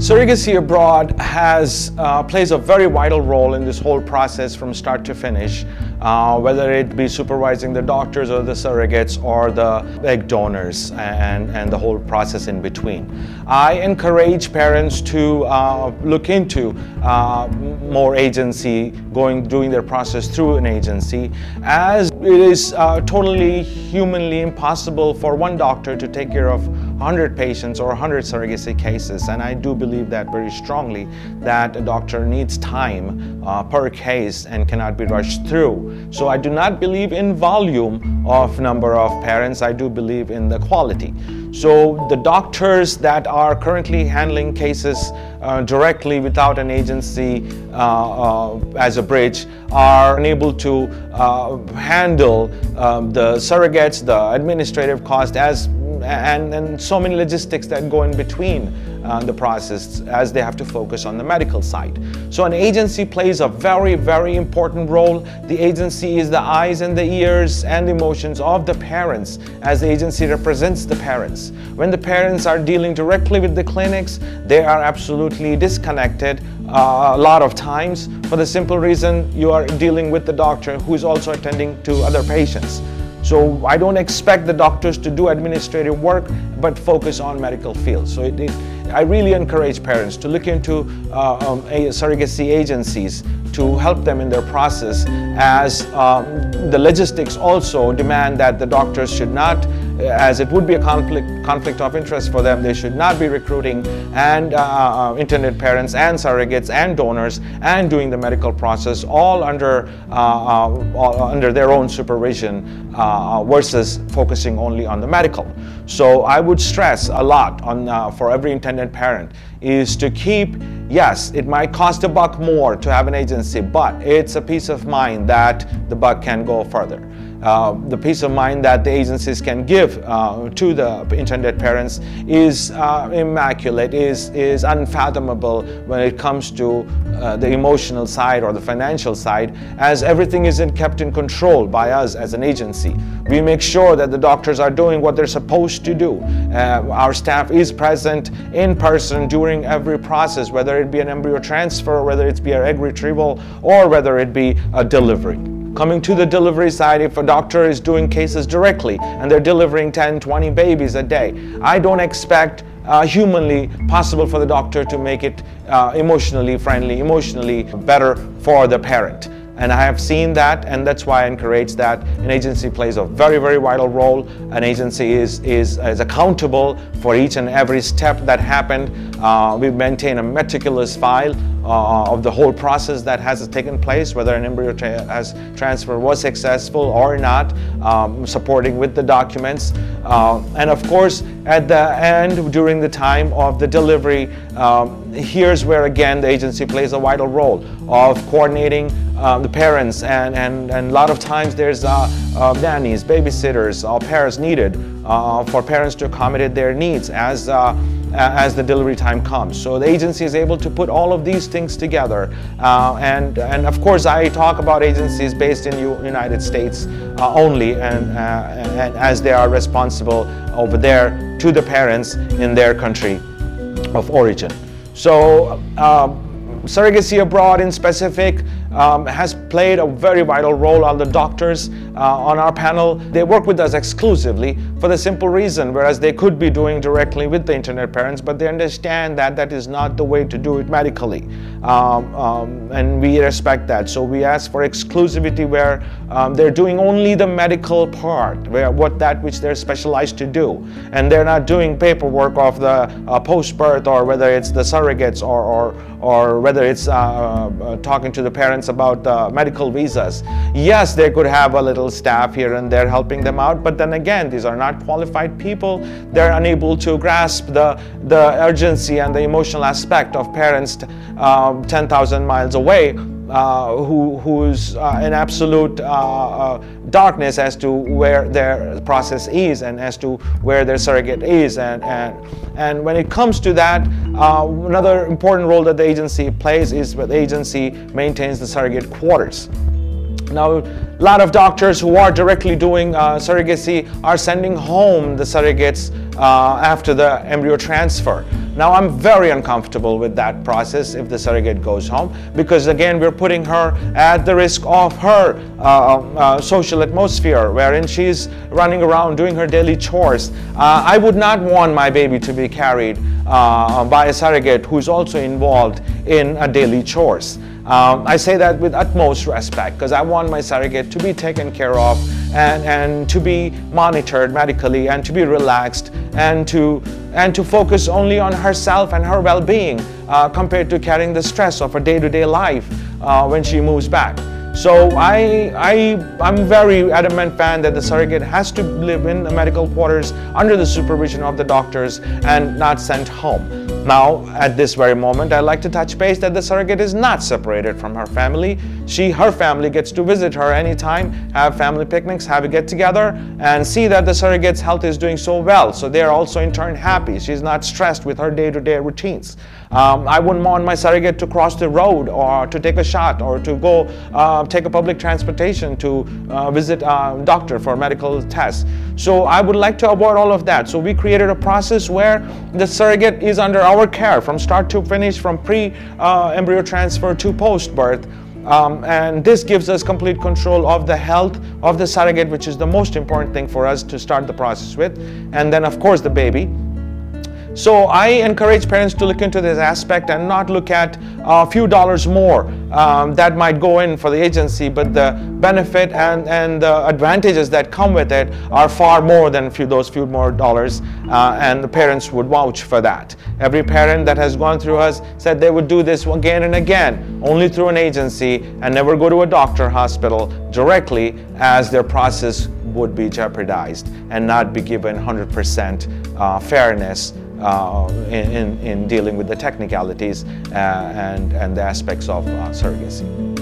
Surrogacy Abroad plays a very vital role in this whole process from start to finish, whether it be supervising the doctors or the surrogates or the egg donors and the whole process in between. I encourage parents to look into more agency, doing their process through an agency, as it is totally humanly impossible for one doctor to take care of 100 patients or 100 surrogacy cases, and I do believe that very strongly, that a doctor needs time per case and cannot be rushed through. So I do not believe in volume of number of parents, I do believe in the quality. So the doctors that are currently handling cases directly without an agency as a bridge are unable to handle the surrogates, the administrative cost, and so many logistics that go in between the process, as they have to focus on the medical side. So an agency plays a very, very important role. The agency is the eyes and the ears and emotions of the parents, as the agency represents the parents. When the parents are dealing directly with the clinics, they are absolutely disconnected a lot of times, for the simple reason you are dealing with the doctor who is also attending to other patients. So I don't expect the doctors to do administrative work, but focus on medical field. So I really encourage parents to look into surrogacy agencies to help them in their process, as the logistics also demand that the doctors should not, as it would be a conflict of interest for them, they should not be recruiting and intended parents and surrogates and donors and doing the medical process all under their own supervision versus focusing only on the medical. So I would stress a lot on for every intended parent is to keep, yes, it might cost $1 more to have an agency, but it's a peace of mind that the buck can go further. The peace of mind that the agencies can give to the intended parents is immaculate, is unfathomable when it comes to the emotional side or the financial side, as everything isn't kept in control by us as an agency. We make sure that the doctors are doing what they're supposed to do. Our staff is present in person during every process, whether it be an embryo transfer, whether it be an egg retrieval, or whether it be a delivery. Coming to the delivery side, if a doctor is doing cases directly and they're delivering 10, 20 babies a day, I don't expect humanly possible for the doctor to make it emotionally friendly, emotionally better for the parent. And I have seen that, and that's why I encourage that an agency plays a very, very vital role. An agency is accountable for each and every step that happened. We maintain a meticulous file of the whole process that has taken place, whether an embryo transfer was successful or not, supporting with the documents. And of course, at the end, during the time of the delivery, here's where again the agency plays a vital role of coordinating the parents, and a lot of times there's nannies, babysitters, au pairs needed for parents to accommodate their needs as the delivery time comes. So the agency is able to put all of these things together, and of course I talk about agencies based in the United States only, and as they are responsible over there to the parents in their country of origin. So Surrogacy Abroad in specific has played a very vital role. On the doctors on our panel, they work with us exclusively for the simple reason, whereas they could be doing directly with the intended parents, but they understand that that is not the way to do it medically, and we respect that. So we ask for exclusivity where they're doing only the medical part, which they're specialized to do, and they're not doing paperwork of the post-birth, or whether it's the surrogates or whether it's talking to the parents about medical visas. Yes, they could have a little staff here and there helping them out, but then again, these are not qualified people. They're unable to grasp the urgency and the emotional aspect of parents 10,000 miles away who's in absolute darkness as to where their process is and as to where their surrogate is, and when it comes to that, another important role that the agency plays is that the agency maintains the surrogate quarters. Now, a lot of doctors who are directly doing surrogacy are sending home the surrogates after the embryo transfer. Now, I'm very uncomfortable with that process if the surrogate goes home, because again, we're putting her at the risk of her social atmosphere, wherein she's running around doing her daily chores. I would not want my baby to be carried by a surrogate who's also involved in daily chores. I say that with utmost respect, because I want my surrogate to be taken care of and to be monitored medically and to be relaxed and to focus only on herself and her well-being compared to carrying the stress of her day-to-day life when she moves back. So I'm very adamant fan that the surrogate has to live in the medical quarters under the supervision of the doctors and not sent home. Now, at this very moment, I'd like to touch base that the surrogate is not separated from her family. Her family gets to visit her anytime, have family picnics, have a get-together, and see that the surrogate's health is doing so well. So they're also in turn happy. She's not stressed with her day-to-day routines. I wouldn't want my surrogate to cross the road or to take a shot or to go take a public transportation to visit a doctor for medical tests. So I would like to avoid all of that. So we created a process where the surrogate is under our care from start to finish, from pre-embryo transfer to post-birth. And this gives us complete control of the health of the surrogate, which is the most important thing for us to start the process with. And then, of course, the baby. So I encourage parents to look into this aspect and not look at a few dollars more that might go in for the agency, but the benefit and the advantages that come with it are far more than those few more dollars, and the parents would vouch for that. Every parent that has gone through us said they would do this again and again, only through an agency, and never go to a doctor or hospital directly, as their process would be jeopardized and not be given 100% fairness in dealing with the technicalities and the aspects of surrogacy.